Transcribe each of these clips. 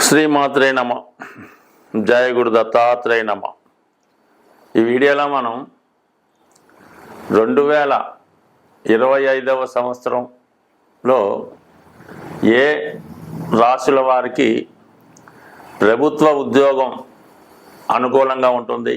శ్రీమాత్రే నమ. జయ గురు దత్తాత్రేయ నమ. ఈ వీడియోలో మనం 2025వ సంవత్సరంలో ఏ రాశుల వారికి ప్రభుత్వ ఉద్యోగం అనుకూలంగా ఉంటుంది,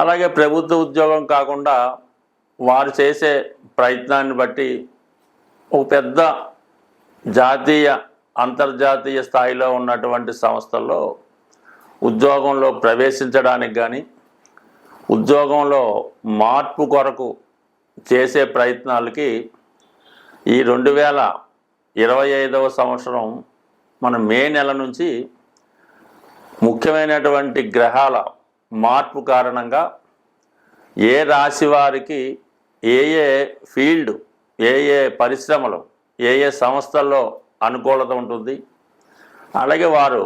అలాగే ప్రభుత్వ ఉద్యోగం కాకుండా వారు చేసే ప్రయత్నాన్ని బట్టి ఒక పెద్ద జాతీయ అంతర్జాతీయ స్థాయిలో ఉన్నటువంటి సంస్థల్లో ఉద్యోగంలో ప్రవేశించడానికి కానీ ఉద్యోగంలో మార్పు కొరకు చేసే ప్రయత్నాలకి ఈ 2025వ సంవత్సరం మన మే నెల నుంచి ముఖ్యమైనటువంటి గ్రహాల మార్పు కారణంగా ఏ రాశి వారికి ఏ ఫీల్డ్, ఏ పరిశ్రమలు, ఏ సంస్థల్లో అనుకూలత ఉంటుంది, అలాగే వారు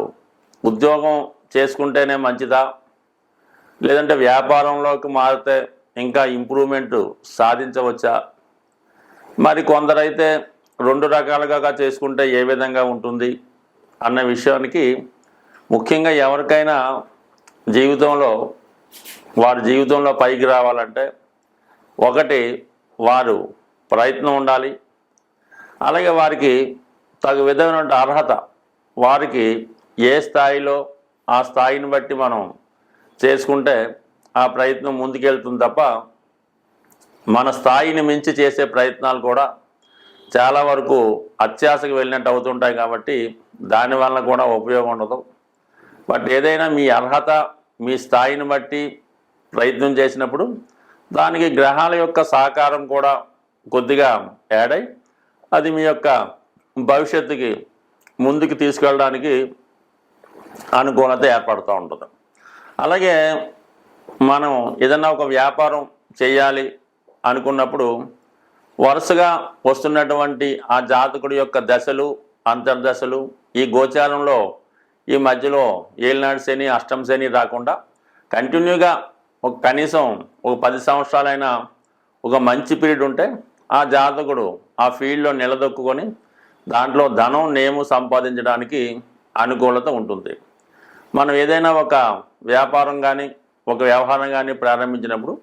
ఉద్యోగం చేసుకుంటేనే మంచిదా, లేదంటే వ్యాపారంలోకి మారితే ఇంకా ఇంప్రూవ్మెంట్ సాధించవచ్చా, మరి కొందరైతే 2 రకాలుగా చేసుకుంటే ఏ విధంగా ఉంటుంది అన్న విషయానికి ముఖ్యంగా ఎవరికైనా వారి జీవితంలో పైకి రావాలంటే ఒకటి వారు ప్రయత్నం ఉండాలి, అలాగే వారికి తగు విధమైన అర్హత, వారికి ఏ స్థాయిలో ఆ స్థాయిని బట్టి మనం చేసుకుంటే ఆ ప్రయత్నం ముందుకెళ్తుంది తప్ప మన స్థాయిని మించి చేసే ప్రయత్నాలు కూడా చాలా వరకు అత్యాశకు వెళ్ళినట్టు అవుతుంటాయి. కాబట్టి దానివల్ల కూడా ఉపయోగం ఉండదు. బట్ ఏదైనా మీ అర్హత, మీ స్థాయిని బట్టి ప్రయత్నం చేసినప్పుడు దానికి గ్రహాల యొక్క సహకారం కూడా కొద్దిగా యాడ్ అయ్యి అది మీ యొక్క భవిష్యత్తుకి ముందుకు తీసుకెళ్ళడానికి అనుకూలత ఏర్పడుతూ ఉంటుంది. అలాగే మనం ఏదన్నా ఒక వ్యాపారం చేయాలి అనుకున్నప్పుడు వరుసగా వస్తున్నటువంటి ఆ జాతకుడి యొక్క దశలు, అంతర్దశలు, ఈ గోచారంలో ఈ మధ్యలో ఏలినాడు శని, అష్టమ శని రాకుండా కంటిన్యూగా కనీసం ఒక 10 సంవత్సరాలైనా ఒక మంచి పీరియడ్ ఉంటే ఆ జాతకుడు ఆ ఫీల్డ్లో నిలదొక్కుని దాంట్లో ధనం, నేము సంపాదించడానికి అనుకూలత ఉంటుంది. మనం ఏదైనా ఒక వ్యాపారం కానీ ఒక వ్యవహారం కానీ ప్రారంభించినప్పుడు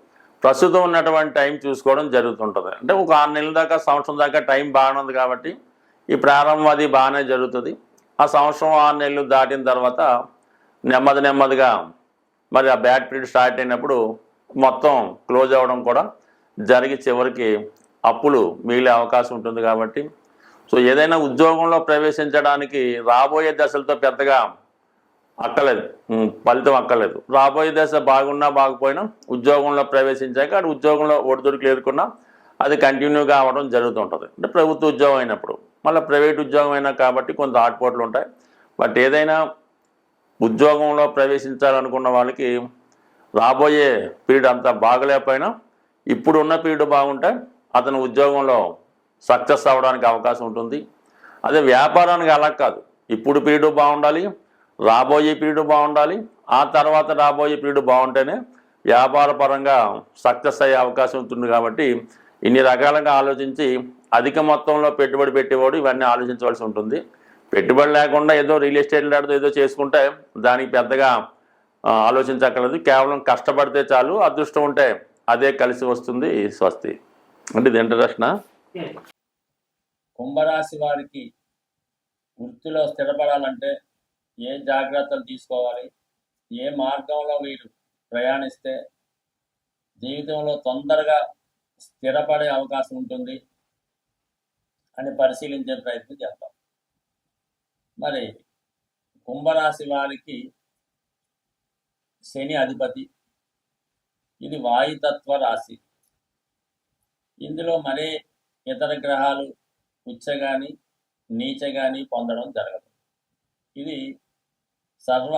ప్రస్తుతం ఉన్నటువంటి టైం చూసుకోవడం జరుగుతుంటుంది. అంటే ఒక 6 నెలల దాకా, సంవత్సరం దాకా టైం బాగానే ఉంది కాబట్టి ఈ ప్రారంభం అది బాగానే జరుగుతుంది. ఆ సంవత్సరం 6 నెలలు దాటిన తర్వాత నెమ్మదిగా మరి ఆ బ్యాడ్ పీరియడ్ స్టార్ట్ అయినప్పుడు మొత్తం క్లోజ్ అవ్వడం కూడా జరిగి చివరికి అప్పులు మిగిలే అవకాశం ఉంటుంది. కాబట్టి ఏదైనా ఉద్యోగంలో ప్రవేశించడానికి రాబోయే దశలతో పెద్దగా ఫలితం అక్కర్లేదు. రాబోయే దశ బాగున్నా బాగుపోయినా ఉద్యోగంలో ప్రవేశించాక అది ఉద్యోగంలో ఒడిదుడుకులు ఎదుర్కొన్నా అది కంటిన్యూగా అవ్వడం జరుగుతుంటుంది. అంటే ప్రభుత్వ ఉద్యోగం అయినప్పుడు, మళ్ళీ ప్రైవేట్ ఉద్యోగం అయినా కాబట్టి కొంత ఆటుపోట్లు ఉంటాయి. బట్ ఏదైనా ఉద్యోగంలో ప్రవేశించాలనుకున్న వాళ్ళకి రాబోయే పీరియడ్ అంతా బాగలేకపోయినా ఇప్పుడు ఉన్న పీరియడ్ బాగుంటే అతను ఉద్యోగంలో సక్సెస్ అవ్వడానికి అవకాశం ఉంటుంది. అదే వ్యాపారానికి అలా కాదు, ఇప్పుడు పీరియడ్ బాగుండాలి, రాబోయే పీరియడ్ బాగుండాలి, ఆ తర్వాత రాబోయే పీరియడ్ బాగుంటేనే వ్యాపార పరంగా సక్సెస్ అయ్యే అవకాశం ఉంటుంది. కాబట్టి ఇన్ని రకాలుగా ఆలోచించి అధిక మొత్తంలో పెట్టుబడి పెట్టేవాడు ఇవన్నీ ఆలోచించవలసి ఉంటుంది. పెట్టుబడి లేకుండా ఏదో రియల్ ఎస్టేట్ లాంటిదో ఏదో చేసుకుంటే దానికి పెద్దగా ఆలోచించక్కర్లేదు. కేవలం కష్టపడితే చాలు, అదృష్టం ఉంటే అదే కలిసి వస్తుంది. స్వస్తి. అంటే ఇది ఇంట్రడక్షన్. కుంభరాశి వారికి వృత్తిలో స్థిరపడాలంటే ఏ జాగ్రత్తలు తీసుకోవాలి, ఏ మార్గంలో వీరు ప్రయాణిస్తే జీవితంలో తొందరగా స్థిరపడే అవకాశం ఉంటుంది అని పరిశీలించే ప్రయత్నం చేద్దాం. మరి కుంభరాశి వారికి శని అధిపతి, ఇది వాయుతత్వ రాశి. ఇందులో మరే ఇతర గ్రహాలు ఉచ్చ కానీ నీచ కానీ పొందడం జరగదు. ఇది సర్వ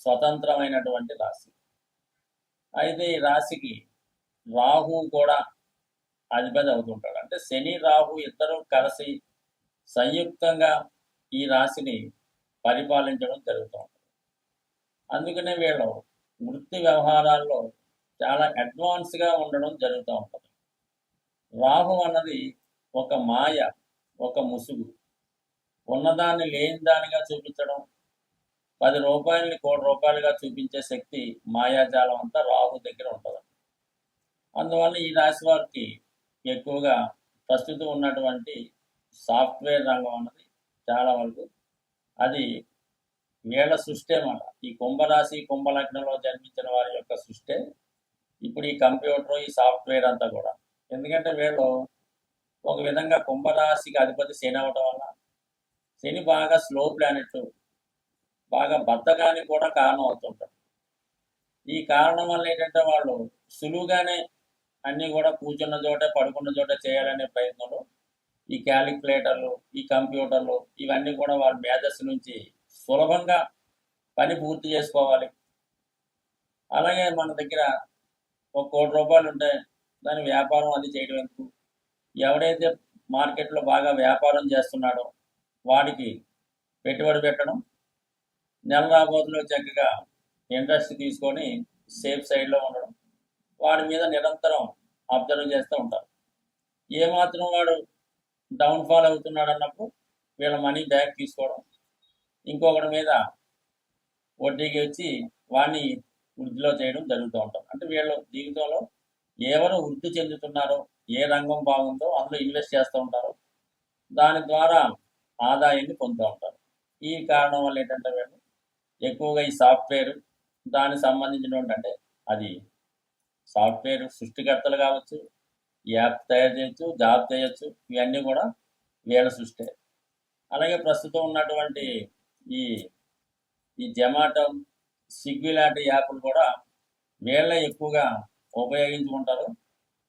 స్వతంత్రమైనటువంటి రాశి. అయితే ఈ రాశికి రాహు కూడా అధిపతి అవుతుంటాడు. అంటే శని, రాహు ఇద్దరు కలిసి సంయుక్తంగా ఈ రాశిని పరిపాలించడం జరుగుతూ ఉంటుంది. అందుకనే వీళ్ళు వృత్తి వ్యవహారాల్లో చాలా అడ్వాన్స్గా ఉండడం జరుగుతూ ఉంటుంది. రాహు అన్నది ఒక మాయ, ఒక ముసుగు. ఉన్నదాన్ని లేని దానిగా చూపించడం, 10 రూపాయలని కోటి రూపాయలుగా చూపించే శక్తి మాయాజాలం అంతా రాహు దగ్గర ఉంటుంది. అందువల్ల ఈ రాశి వారికి ఎక్కువగా ప్రస్తుతం ఉన్నటువంటి సాఫ్ట్వేర్ రంగం అన్నది చాలా వరకు అది వీళ్ళ సృష్టి అన్నమాట. ఈ కుంభరాశి కుంభలగ్నంలో జన్మించిన వారి యొక్క సృష్టి ఇప్పుడు ఈ కంప్యూటర్ ఈ సాఫ్ట్వేర్ అంతా కూడా. ఎందుకంటే వీళ్ళు ఒక విధంగా కుంభరాశికి అధిపతి శని అవడం వల్ల శని బాగా స్లో ప్లానెట్, బాగా బద్ధకానికి కూడా కారణం అవుతుంటారు. ఈ కారణం వల్ల ఏంటంటే వాళ్ళు సులువుగానే అన్నీ కూడా కూర్చున్న చోటే పడుకున్న చోటే చేయాలనే ప్రయత్నంలో ఈ క్యాలిక్యులేటర్లు ఈ కంప్యూటర్లు ఇవన్నీ కూడా వాళ్ళ మేధస్సు నుంచి సులభంగా పని పూర్తి చేసుకోవాలి. అలాగే మన దగ్గర ఒక కోటి రూపాయలు ఉంటే దాని వ్యాపారం అది చేయడం ఎందుకు, ఎవడైతే మార్కెట్లో బాగా వ్యాపారం చేస్తున్నాడో వాడికి పెట్టుబడి పెట్టడం, నెల రాబోతులో చక్కగా ఇంట్రెస్ట్ తీసుకొని సేఫ్ సైడ్లో ఉండడం, వాడి మీద నిరంతరం అబ్జర్వ్ చేస్తూ ఉంటారు. ఏమాత్రం వాడు డౌన్ఫాల్ అవుతున్నాడు అన్నప్పుడు వీళ్ళ మనీ బ్యాక్ తీసుకోవడం, ఇంకొకటి మీద వడ్డీకి వచ్చి వాడిని వృద్ధిలో చేయడం జరుగుతూ ఉంటాం. అంటే వీళ్ళ జీవితంలో ఎవరు వృద్ధి చెందుతున్నారో, ఏ రంగం బాగుందో అందులో ఇన్వెస్ట్ చేస్తూ ఉంటారు, దాని ద్వారా ఆదాయాన్ని పొందుతూ ఉంటారు. ఈ కారణం వల్ల ఏంటంటే వీళ్ళు ఎక్కువగా ఈ సాఫ్ట్వేర్ దానికి సంబంధించినటువంటి, అంటే అది సాఫ్ట్వేర్ సృష్టికర్తలు కావచ్చు, యాప్ తయారు చేయొచ్చు, జాబ్ చేయొచ్చు, ఇవన్నీ కూడా వీళ్ళ సృష్టి. అలాగే ప్రస్తుతం ఉన్నటువంటి ఈ ఈ జొమాటో, స్విగ్గీ లాంటి యాప్లు కూడా వీళ్ళే ఎక్కువగా ఉపయోగించుకుంటారు.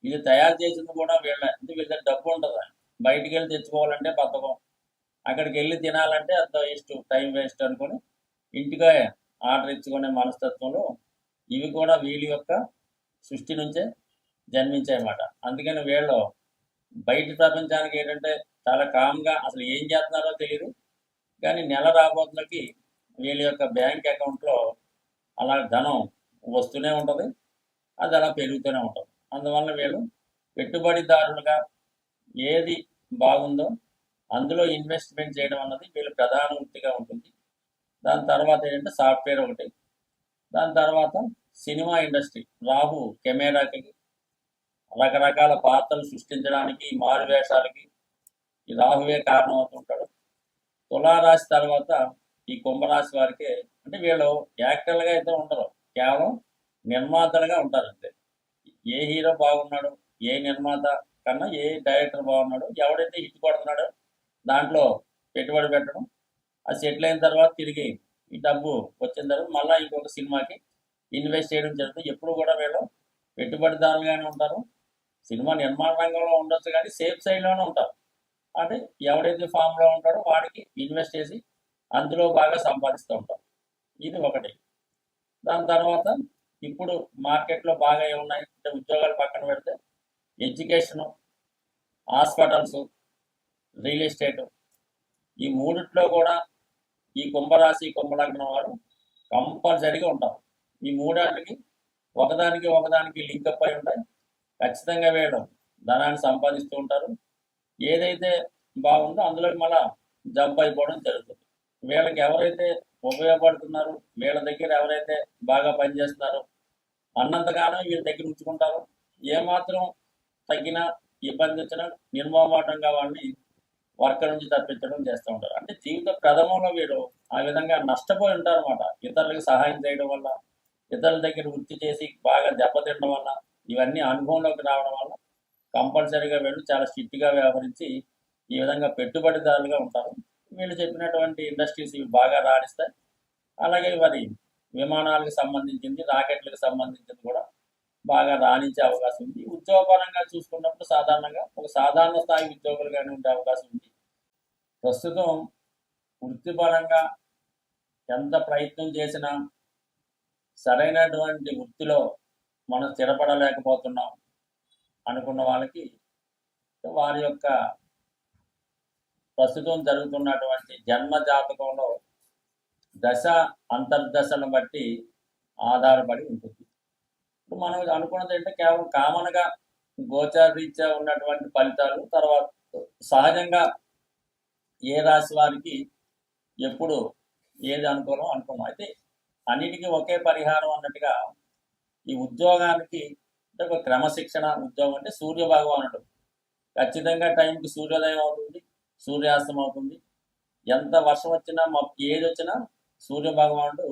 ఇది తయారు చేసింది కూడా వీళ్ళే. అంటే వీళ్ళ డబ్బు ఉంటుంది, బయటికి వెళ్ళి తెచ్చుకోవాలంటే బద్ధకం, అక్కడికి వెళ్ళి తినాలంటే అంత వేస్ట్, టైం వేస్ట్ అనుకొని ఇంటిగా ఆర్డర్ ఇచ్చుకునే మనస్తత్వంలో ఇవి కూడా వీళ్ళ యొక్క సృష్టి నుంచే జన్మించాయన్నమాట. అందుకని వీళ్ళు బయట ప్రపంచానికి ఏంటంటే చాలా కామ్గా అసలు ఏం చేస్తున్నారో తెలియదు, కానీ నెల రాబోతులకి వీళ్ళ యొక్క బ్యాంక్ అకౌంట్లో అలా ధనం వస్తూనే ఉంటుంది, అది అలా పెరుగుతూనే ఉంటుంది. అందువల్ల వీళ్ళు పెట్టుబడిదారులుగా ఏది బాగుందో అందులో ఇన్వెస్ట్మెంట్ చేయడం అన్నది వీళ్ళు ప్రధాన వృత్తిగా ఉంటుంది. దాని తర్వాత ఏంటంటే సాఫ్ట్వేర్ ఒకటి, దాని తర్వాత సినిమా ఇండస్ట్రీ. రాహు కెమెరాకి రకరకాల పాత్రలు సృష్టించడానికి, మారు వేషాలకి ఈ రాహువే కారణం అవుతుంటాడు. తులారాశి తర్వాత ఈ కుంభరాశి వారికి, అంటే వీళ్ళు యాక్టర్లుగా అయితే ఉండరు, కేవలం నిర్మాతలుగా ఉంటారు అంతే. ఏ హీరో బాగున్నాడు, ఏ నిర్మాత కన్నా ఏ డైరెక్టర్ బాగున్నాడు, ఎవడైతే హిట్ కొడుతున్నాడో దాంట్లో పెట్టుబడి పెట్టడం, అది సెటిల్ అయిన తర్వాత తిరిగి ఈ డబ్బు వచ్చిన తర్వాత మళ్ళీ ఇంకొక సినిమాకి ఇన్వెస్ట్ చేయడం జరుగుతుంది. ఎప్పుడు కూడా వీళ్ళు పెట్టుబడిదారులుగానే ఉంటారు. సినిమా నిర్మాణ రంగంలో ఉండొచ్చు కానీ సేఫ్ సైడ్లోనే ఉంటారు. అంటే ఎవడైతే ఫామ్లో ఉంటాడో వాడికి ఇన్వెస్ట్ చేసి అందులో బాగా సంపాదిస్తూ ఉంటారు. ఇది ఒకటి. దాని తర్వాత ఇప్పుడు మార్కెట్లో బాగా ఏమున్నాయి అంటే ఉద్యోగాలు పక్కన పెడితే ఎడ్యుకేషను, హాస్పిటల్స్, రియల్ ఎస్టేటు, ఈ మూడిట్లో కూడా ఈ కుంభరాశి కుంభలగ్నం వారు కంపల్సరీగా ఉంటారు. ఈ మూడాటికి ఒకదానికి లింకప్ అయి ఉంటాయి. ఖచ్చితంగా వీళ్ళు ధనాన్ని సంపాదిస్తూ ఉంటారు. ఏదైతే బాగుందో అందులోకి మళ్ళా జంప్ అయిపోవడం జరుగుతుంది. వీళ్ళకి ఎవరైతే ఉపయోగపడుతున్నారో, వీళ్ళ దగ్గర ఎవరైతే బాగా పనిచేస్తున్నారో అన్నంతకాలం వీళ్ళ దగ్గర ఉంచుకుంటారు. ఏమాత్రం తగ్గినా ఇబ్బంది వచ్చినా నిర్మోహమాటంగా వాడిని వర్క్ నుంచి తప్పించడం చేస్తూ ఉంటారు. అంటే జీవిత ప్రథమంలో వీడు ఆ విధంగా నష్టపోయి ఉంటారు అనమాట. ఇతరులకు సహాయం చేయడం వల్ల, ఇతరుల దగ్గర వృత్తి చేసి బాగా దెబ్బతినడం వల్ల, ఇవన్నీ అనుభవంలోకి రావడం వల్ల కంపల్సరీగా వీళ్ళు చాలా స్ట్రిక్ట్గా వ్యవహరించి ఈ విధంగా పెట్టుబడిదారులుగా ఉంటారు. వీళ్ళు చెప్పినటువంటి ఇండస్ట్రీస్ ఇవి బాగా రాణిస్తాయి. అలాగే మరి విమానాలకు సంబంధించింది, రాకెట్లకు సంబంధించింది కూడా బాగా రాణించే అవకాశం ఉంది. ఉద్యోగపరంగా చూసుకున్నప్పుడు సాధారణంగా ఒక సాధారణ స్థాయి ఉద్యోగులుగానే ఉండే అవకాశం ఉంది. ప్రస్తుతం వృత్తిపరంగా ఎంత ప్రయత్నం చేసినా సరైనటువంటి వృత్తిలో మనం స్థిరపడలేకపోతున్నాం అనుకున్న వాళ్ళకి వారి యొక్క ప్రస్తుతం జరుగుతున్నటువంటి జన్మ జాతకంలో దశ అంతర్దశను బట్టి ఆధారపడి ఉంటుంది. ఇప్పుడు మనం అనుకున్నది ఏంటంటే కేవలం కామన్గా గోచార రీత్యా ఉన్నటువంటి ఫలితాలు, తర్వాత సహజంగా ఏ రాశి వారికి ఎప్పుడు ఏది అనుకూలం అనుకున్నాం. అయితే అన్నిటికీ ఒకే పరిహారం అన్నట్టుగా ఈ ఉద్యోగానికి అంటే ఒక క్రమశిక్షణ ఉద్యోగం అంటే సూర్య భగవానుడు ఖచ్చితంగా టైంకి సూర్యోదయం అవుతుంది, సూర్యాస్తం అవుతుంది. ఎంత వర్షం వచ్చినా ఏది వచ్చినా సూర్య భగవానుడు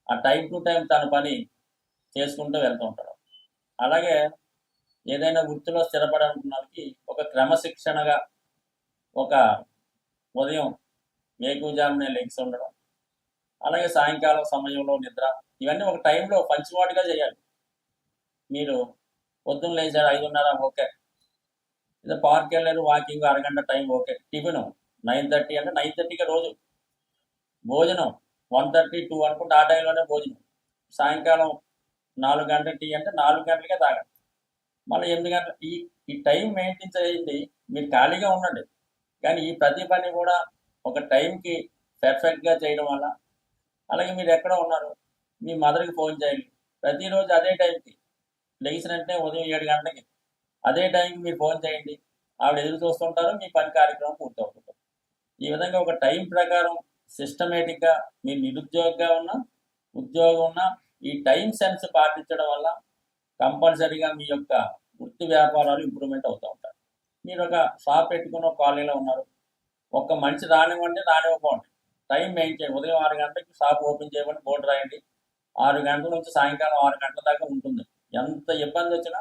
ఆ టైం టు టైం తన పని చేసుకుంటూ వెళ్తూ ఉంటాడు. అలాగే ఏదైనా వృత్తిలో స్థిరపడాలనుకున్న వాళ్ళకి ఒక క్రమశిక్షణగా ఒక ఉదయం వేకువజామునే లెగ్స్ ఉండడం, అలాగే సాయంకాలం సమయంలో నిద్ర, ఇవన్నీ ఒక టైంలో పంచువాటిగా చేయాలి. మీరు పొద్దున్న లేచారు 5:30 ఓకే, ఇదే పార్క్ వెళ్ళారు వాకింగ్ అరగంట టైం ఓకే, టిఫిన్ 9:30 అంటే 9:30కి రోజు భోజనం 1:30 2 అనుకుంటే ఆ టైంలోనే భోజనం, సాయంకాలం 4 గంటల టీ అంటే 4 గంటలకే తాగండి, మళ్ళీ 8 గంటల ఈ టైం మెయింటైన్ చేయండి. మీరు ఖాళీగా ఉండండి, కానీ ఈ ప్రతి పని కూడా ఒక టైంకి పర్ఫెక్ట్గా చేయడం వల్ల, అలాగే మీరు ఎక్కడ ఉన్నారు మీ మదర్కి ఫోన్ చేయండి ప్రతిరోజు అదే టైంకి, లెగిసిన వెంటనే ఉదయం 7 గంటలకి అదే టైంకి మీరు ఫోన్ చేయండి, ఆవిడ ఎదురు చూస్తుంటారు, మీ పని కార్యక్రమం పూర్తవుతుంది. ఈ విధంగా ఒక టైం ప్రకారం సిస్టమేటిక్గా మీరు నిరుద్యోగిగా ఉన్నా ఉద్యోగం ఉన్నా ఈ టైం సెన్స్ పాటించడం వల్ల కంపల్సరీగా మీ యొక్క వృత్తి వ్యాపారాలు ఇంప్రూవ్మెంట్ అవుతూ ఉంటాయి. మీరు ఒక షాప్ పెట్టుకున్న కాలనీలో ఉన్నారు, ఒక్క మనిషి రానివ్వండి రానివ్వకండి, టైం మెయింటైన్ ఉదయం 6 గంటలకి షాప్ ఓపెన్ చేయమని బోర్డు రాయండి, 6 గంటల నుంచి సాయంకాలం 6 గంటల దాకా ఉంటుంది. ఎంత ఇబ్బంది వచ్చినా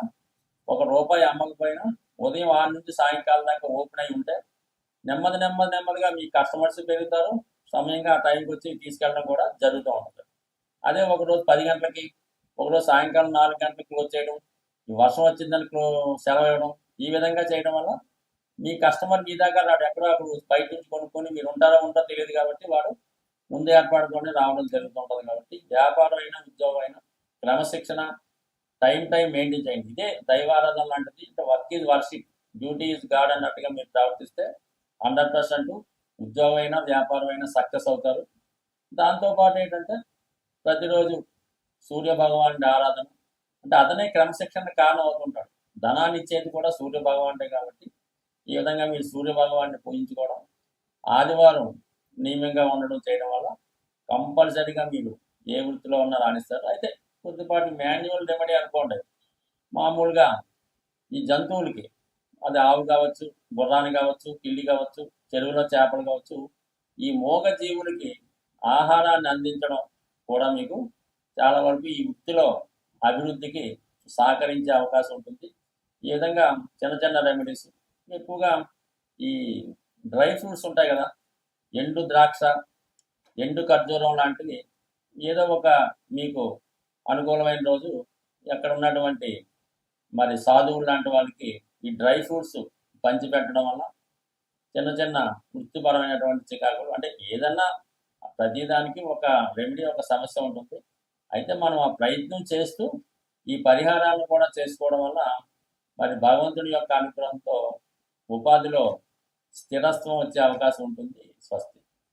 ₹1 అమ్మకపోయినా ఉదయం 6 నుంచి సాయంకాలం దాకా ఓపెన్ అయి ఉంటే నెమ్మదిగా మీ కస్టమర్స్ పెరుగుతారు, సమయంగా ఆ టైంకి వచ్చి తీసుకెళ్ళడం కూడా జరుగుతూ ఉంటుంది. అదే ఒకరోజు 10 గంటలకి, ఒకరోజు సాయంకాలం 4 గంటలకు క్లోజ్ చేయడం, వర్షం వచ్చిందని సెలవు ఇవ్వడం, ఈ విధంగా చేయడం వల్ల మీ కస్టమర్ మీ దగ్గర రాడు, ఎక్కడో అక్కడ బయట నుంచి కొనుక్కొని మీరు ఉంటారో తెలియదు కాబట్టి వాడు ముందు ఏర్పాటుతోనే రావడం జరుగుతూ ఉంటుంది. కాబట్టి వ్యాపారం అయినా ఉద్యోగం అయినా క్రమశిక్షణ టైం మెయింటైన్ చేయండి. ఇదే దైవారాధన లాంటిది. అంటే work is worship, duty is God అన్నట్టుగా మీరు ప్రవర్తిస్తే 100% ఉద్యోగం అయినా వ్యాపారం అయినా సక్సెస్ అవుతారు. దాంతోపాటు ఏంటంటే ప్రతిరోజు సూర్య భగవానుడి ఆరాధన, అంటే అతనే క్రమశిక్షణ కారణం అవుతుంటాడు, ధనాన్ని ఇచ్చేది కూడా సూర్య భగవానుడే. కాబట్టి ఈ విధంగా మీరు సూర్య భగవాన్ని పూజించుకోవడం, ఆదివారం నియమంగా ఉండడం చేయడం వల్ల కంపల్సరీగా మీరు ఏ వృత్తిలో ఉన్నా రాణిస్తారు. అయితే కొద్దిపాటి మాన్యువల్ రెమెడీ అనుకోండి, మామూలుగా ఈ జంతువులకి, అది ఆవు కావచ్చు, గుర్రాన్ని కావచ్చు, పిల్లి కావచ్చు, చెరువులో చేపలు కావచ్చు, ఈ మూగ జీవులకి ఆహారాన్ని అందించడం కూడా మీకు చాలా వరకు ఈ వృత్తిలో అభివృద్ధికి సహకరించే అవకాశం ఉంటుంది. ఈ విధంగా చిన్న రెమెడీస్ ఎక్కువగా ఈ డ్రై ఫ్రూట్స్ ఉంటాయి కదా, ఎండు ద్రాక్ష, ఎండు ఖర్జూరం లాంటివి ఏదో ఒక మీకు అనుకూలమైన రోజు ఎక్కడ ఉన్నటువంటి మరి సాధువులు లాంటి వాళ్ళకి ఈ డ్రై ఫ్రూట్స్ పంచిపెట్టడం వల్ల చిన్న వృత్తిపరమైనటువంటి చికాకులు, అంటే ఏదన్నా ప్రతిదానికి ఒక రెమెడీ, ఒక సమస్య ఉంటుంది. అయితే మనం ఆ ప్రయత్నం చేస్తూ ఈ పరిహారాలను కూడా చేసుకోవడం వల్ల మరి భగవంతుడి యొక్క అనుగ్రహంతో ఉపాధిలో స్థిరత్వం వచ్చే అవకాశం ఉంటుంది. స్వస్తి.